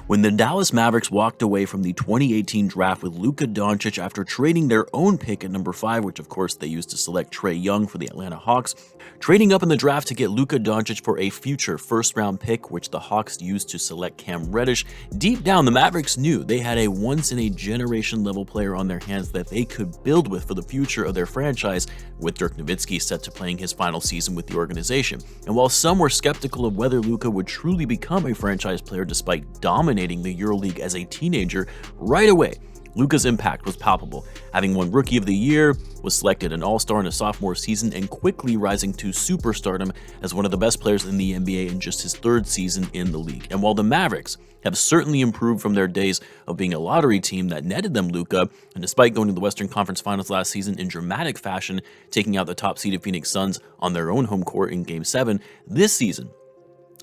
When the Dallas Mavericks walked away from the 2018 draft with Luka Doncic after trading their own pick at number 5, which of course they used to select Trae Young for the Atlanta Hawks, trading up in the draft to get Luka Doncic for a future first-round pick, which the Hawks used to select Cam Reddish, deep down the Mavericks knew they had a once-in-a-generation level player on their hands that they could build with for the future of their franchise, with Dirk Nowitzki set to playing his final season with the organization. And while some were skeptical of whether Luka would truly become a franchise player despite dominating the EuroLeague as a teenager, right away, Luka's impact was palpable, having won Rookie of the Year, was selected an All-Star in his sophomore season, and quickly rising to superstardom as one of the best players in the NBA in just his third season in the league. And while the Mavericks have certainly improved from their days of being a lottery team that netted them Luka, and despite going to the Western Conference Finals last season in dramatic fashion, taking out the top-seeded Phoenix Suns on their own home court in Game 7, this season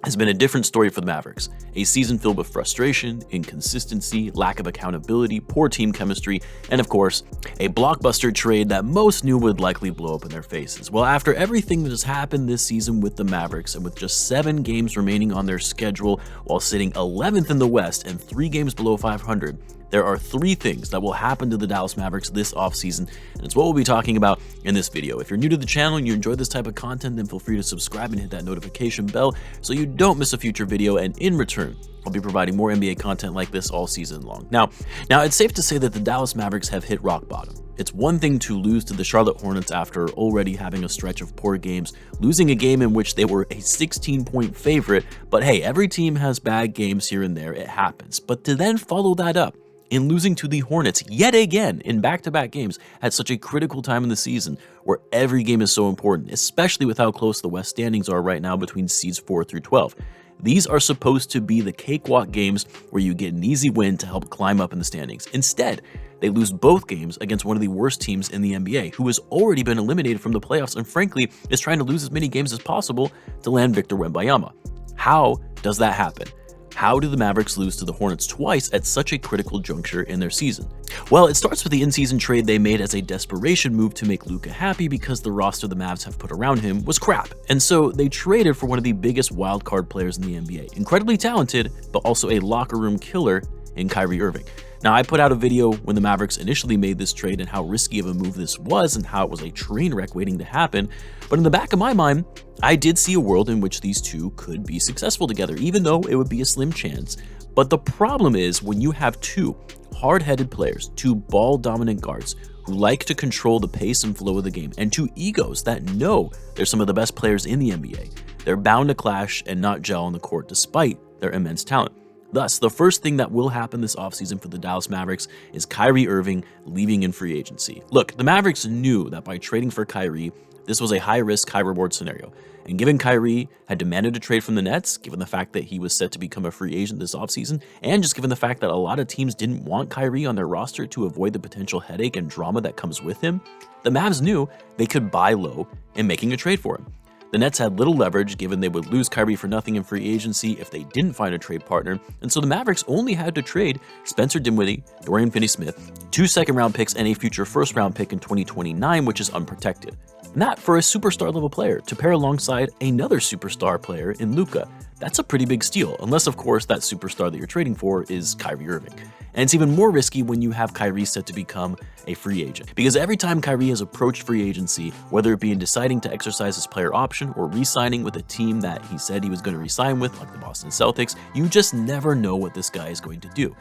has been a different story for the Mavericks. A season filled with frustration, inconsistency, lack of accountability, poor team chemistry, and of course, a blockbuster trade that most knew would likely blow up in their faces. Well, after everything that has happened this season with the Mavericks, and with just 7 games remaining on their schedule while sitting 11th in the West and 3 games below 500, there are 3 things that will happen to the Dallas Mavericks this offseason, and it's what we'll be talking about in this video. If you're new to the channel and you enjoy this type of content, then feel free to subscribe and hit that notification bell so you don't miss a future video, and in return, I'll be providing more NBA content like this all season long. Now, it's safe to say that the Dallas Mavericks have hit rock bottom. It's one thing to lose to the Charlotte Hornets after already having a stretch of poor games, losing a game in which they were a 16-point favorite, but hey, every team has bad games here and there, it happens. But to then follow that up in losing to the Hornets yet again in back-to-back games at such a critical time in the season where every game is so important, especially with how close the West standings are right now between seeds 4 through 12. These are supposed to be the cakewalk games where you get an easy win to help climb up in the standings. Instead, they lose both games against one of the worst teams in the NBA, who has already been eliminated from the playoffs and frankly is trying to lose as many games as possible to land Victor Wembanyama. How does that happen? How do the Mavericks lose to the Hornets twice at such a critical juncture in their season? Well, it starts with the in-season trade they made as a desperation move to make Luka happy because the roster the Mavs have put around him was crap. And so they traded for one of the biggest wildcard players in the NBA. Incredibly talented, but also a locker room killer in Kyrie Irving. Now, I put out a video when the Mavericks initially made this trade and how risky of a move this was and how it was a train wreck waiting to happen. But in the back of my mind, I did see a world in which these two could be successful together, even though it would be a slim chance. But the problem is when you have 2 hard-headed players, 2 ball-dominant guards who like to control the pace and flow of the game, and 2 egos that know they're some of the best players in the NBA, they're bound to clash and not gel on the court despite their immense talent. Thus, the first thing that will happen this offseason for the Dallas Mavericks is Kyrie Irving leaving in free agency. Look, the Mavericks knew that by trading for Kyrie, this was a high-risk, high-reward scenario. And given Kyrie had demanded a trade from the Nets, given the fact that he was set to become a free agent this offseason, and just given the fact that a lot of teams didn't want Kyrie on their roster to avoid the potential headache and drama that comes with him, the Mavs knew they could buy low in making a trade for him. The Nets had little leverage given they would lose Kyrie for nothing in free agency if they didn't find a trade partner, and so the Mavericks only had to trade Spencer Dinwiddie, Dorian Finney-Smith, 2 second-round picks, and a future first-round pick in 2029, which is unprotected. And that for a superstar-level player to pair alongside another superstar player in Luka. That's a pretty big steal, unless of course that superstar that you're trading for is Kyrie Irving. And it's even more risky when you have Kyrie set to become a free agent. Because every time Kyrie has approached free agency, whether it be in deciding to exercise his player option or re-signing with a team that he said he was going to re-sign with, like the Boston Celtics, you just never know what this guy is going to do.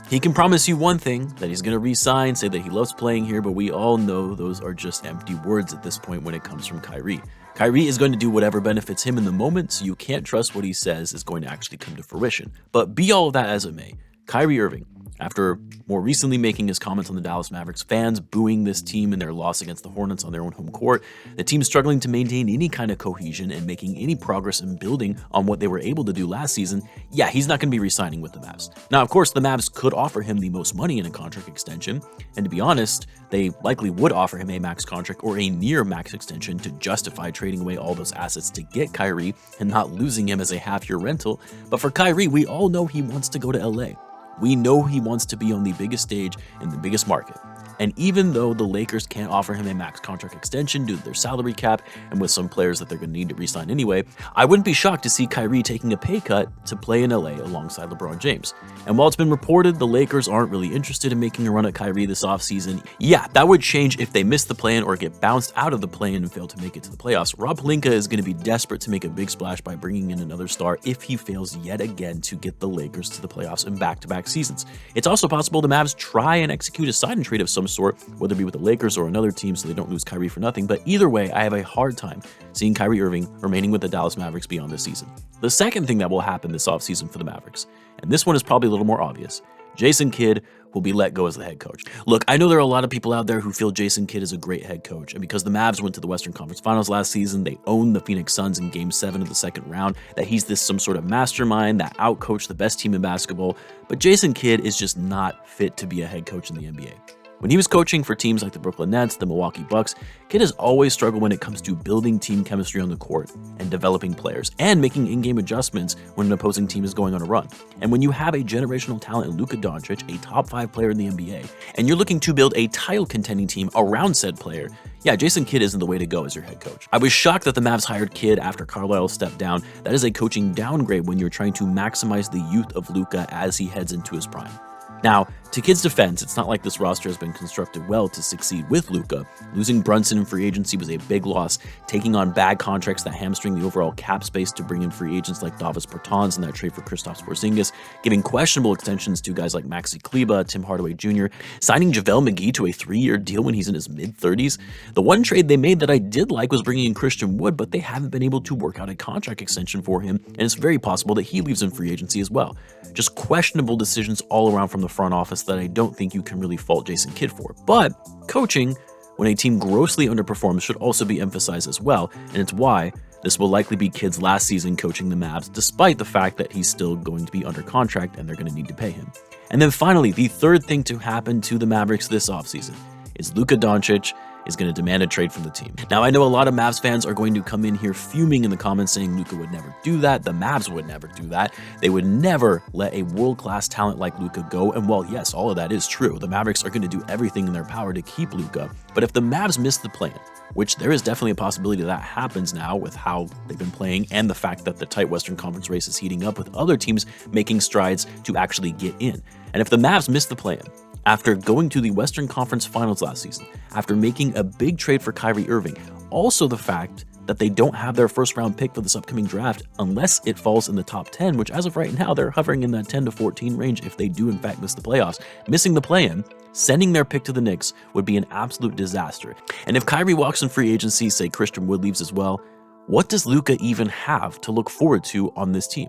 He can promise you one thing, that he's going to re-sign, say that he loves playing here, but we all know those are just empty words at this point when it comes from Kyrie. Kyrie is going to do whatever benefits him in the moment, so you can't trust what he says is going to actually come to fruition. But be all of that as it may, Kyrie Irving, after more recently making his comments on the Dallas Mavericks, fans booing this team in their loss against the Hornets on their own home court, the team struggling to maintain any kind of cohesion and making any progress in building on what they were able to do last season, yeah, he's not going to be re-signing with the Mavs. Now, of course, the Mavs could offer him the most money in a contract extension, and to be honest, they likely would offer him a max contract or a near max extension to justify trading away all those assets to get Kyrie and not losing him as a half-year rental. But for Kyrie, we all know he wants to go to LA. We know he wants to be on the biggest stage in the biggest market. And even though the Lakers can't offer him a max contract extension due to their salary cap and with some players that they're going to need to re-sign anyway, I wouldn't be shocked to see Kyrie taking a pay cut to play in LA alongside LeBron James. And while it's been reported the Lakers aren't really interested in making a run at Kyrie this offseason, yeah, that would change if they miss the play-in or get bounced out of the play-in and fail to make it to the playoffs. Rob Pelinka is going to be desperate to make a big splash by bringing in another star if he fails yet again to get the Lakers to the playoffs in back-to-back seasons. It's also possible the Mavs try and execute a sign and trade of some sort, whether it be with the Lakers or another team so they don't lose Kyrie for nothing, but either way, I have a hard time seeing Kyrie Irving remaining with the Dallas Mavericks beyond this season. The second thing that will happen this offseason for the Mavericks, and this one is probably a little more obvious, Jason Kidd will be let go as the head coach. Look, I know there are a lot of people out there who feel Jason Kidd is a great head coach, and because the Mavs went to the Western Conference Finals last season, they owned the Phoenix Suns in Game 7 of the second round, that he's this some sort of mastermind that outcoached the best team in basketball, but Jason Kidd is just not fit to be a head coach in the NBA. When he was coaching for teams like the Brooklyn Nets, the Milwaukee Bucks, Kidd has always struggled when it comes to building team chemistry on the court and developing players and making in-game adjustments when an opposing team is going on a run. And when you have a generational talent in Luka Doncic, a top 5 player in the NBA, and you're looking to build a title contending team around said player, yeah, Jason Kidd isn't the way to go as your head coach. I was shocked that the Mavs hired Kidd after Carlisle stepped down. That is a coaching downgrade when you're trying to maximize the youth of Luka as he heads into his prime. Now, to Kidd's defense, it's not like this roster has been constructed well to succeed with Luka. Losing Brunson in free agency was a big loss, taking on bad contracts that hamstring the overall cap space to bring in free agents like Davis Bertans in that trade for Kristaps Porzingis, giving questionable extensions to guys like Maxi Kleber, Tim Hardaway Jr., signing JaVale McGee to a 3-year deal when he's in his mid-30s. The one trade they made that I did like was bringing in Christian Wood, but they haven't been able to work out a contract extension for him, and it's very possible that he leaves in free agency as well. Just questionable decisions all around from the front office that I don't think you can really fault Jason Kidd for. But coaching, when a team grossly underperforms, should also be emphasized as well, and it's why this will likely be Kidd's last season coaching the Mavs, despite the fact that he's still going to be under contract and they're going to need to pay him. And then finally, the third thing to happen to the Mavericks this offseason is Luka Doncic is going to demand a trade from the team. Now, I know a lot of Mavs fans are going to come in here fuming in the comments saying Luka would never do that, the Mavs would never do that, they would never let a world-class talent like Luka go, and while yes, all of that is true, the Mavericks are going to do everything in their power to keep Luka, but if the Mavs miss the plan, which there is definitely a possibility that happens now with how they've been playing and the fact that the tight Western Conference race is heating up with other teams making strides to actually get in. And if the Mavs miss the plan, after going to the Western Conference Finals last season, after making a big trade for Kyrie Irving, also the fact that they don't have their first-round pick for this upcoming draft unless it falls in the top 10, which as of right now, they're hovering in that 10 to 14 range if they do in fact miss the playoffs. Missing the play-in, sending their pick to the Knicks would be an absolute disaster. And if Kyrie walks in free agency, say Christian Wood leaves as well, what does Luka even have to look forward to on this team?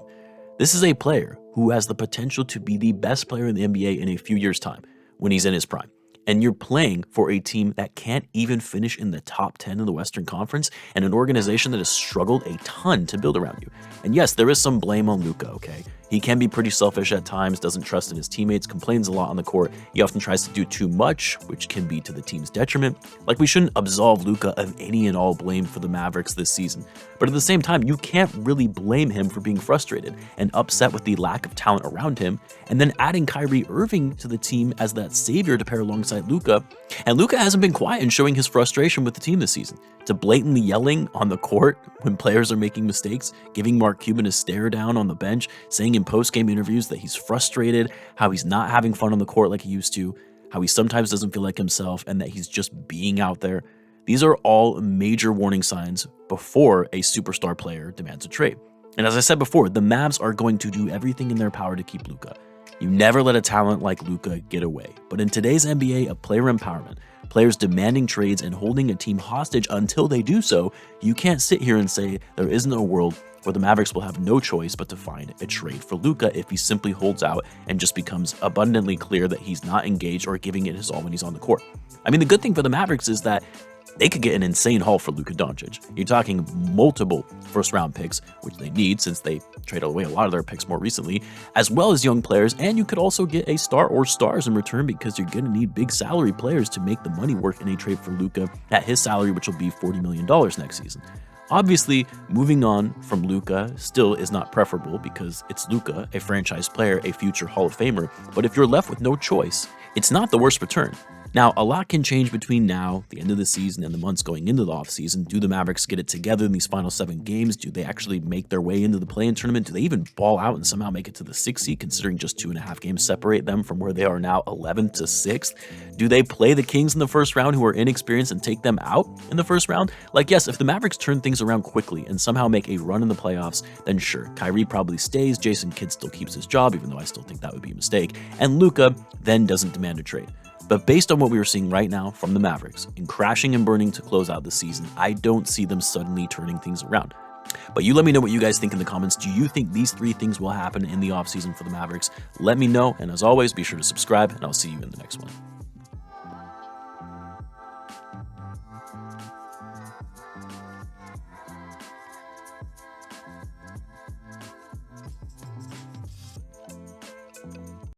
This is a player who has the potential to be the best player in the NBA in a few years' time when he's in his prime. And you're playing for a team that can't even finish in the top 10 in the Western Conference and an organization that has struggled a ton to build around you. And yes, there is some blame on Luka, okay? He can be pretty selfish at times, doesn't trust in his teammates, complains a lot on the court. He often tries to do too much, which can be to the team's detriment. Like, we shouldn't absolve Luka of any and all blame for the Mavericks this season. But at the same time, you can't really blame him for being frustrated and upset with the lack of talent around him, and then adding Kyrie Irving to the team as that savior to pair alongside Luka. And Luka hasn't been quiet in showing his frustration with the team this season, to blatantly yelling on the court when players are making mistakes, giving Mark Cuban a stare down on the bench, saying in post-game interviews that he's frustrated, how he's not having fun on the court like he used to, how he sometimes doesn't feel like himself, and that he's just being out there. These are all major warning signs before a superstar player demands a trade. And as I said before, the Mavs are going to do everything in their power to keep Luka. You never let a talent like Luka get away. But in today's NBA of player empowerment, players demanding trades and holding a team hostage until they do so, you can't sit here and say there isn't a world where the Mavericks will have no choice but to find a trade for Luka if he simply holds out and just becomes abundantly clear that he's not engaged or giving it his all when he's on the court. I mean, the good thing for the Mavericks is that they could get an insane haul for Luka Doncic. You're talking multiple first-round picks, which they need since they traded away a lot of their picks more recently, as well as young players, and you could also get a star or stars in return because you're going to need big salary players to make the money work in a trade for Luka at his salary, which will be $40 million next season. Obviously, moving on from Luka still is not preferable because it's Luka, a franchise player, a future Hall of Famer, but if you're left with no choice, it's not the worst return. Now, a lot can change between now, the end of the season, and the months going into the offseason. Do the Mavericks get it together in these final 7 games? Do they actually make their way into the play-in tournament? Do they even ball out and somehow make it to the 6th seed, considering just 2.5 games separate them from where they are now, 11th to 6th? Do they play the Kings in the first round, who are inexperienced, and take them out in the first round? Like, yes, if the Mavericks turn things around quickly and somehow make a run in the playoffs, then sure, Kyrie probably stays, Jason Kidd still keeps his job, even though I still think that would be a mistake, and Luka then doesn't demand a trade. But based on what we are seeing right now from the Mavericks, in crashing and burning to close out the season, I don't see them suddenly turning things around. But you let me know what you guys think in the comments. Do you think these 3 things will happen in the offseason for the Mavericks? Let me know, and as always, be sure to subscribe, and I'll see you in the next one.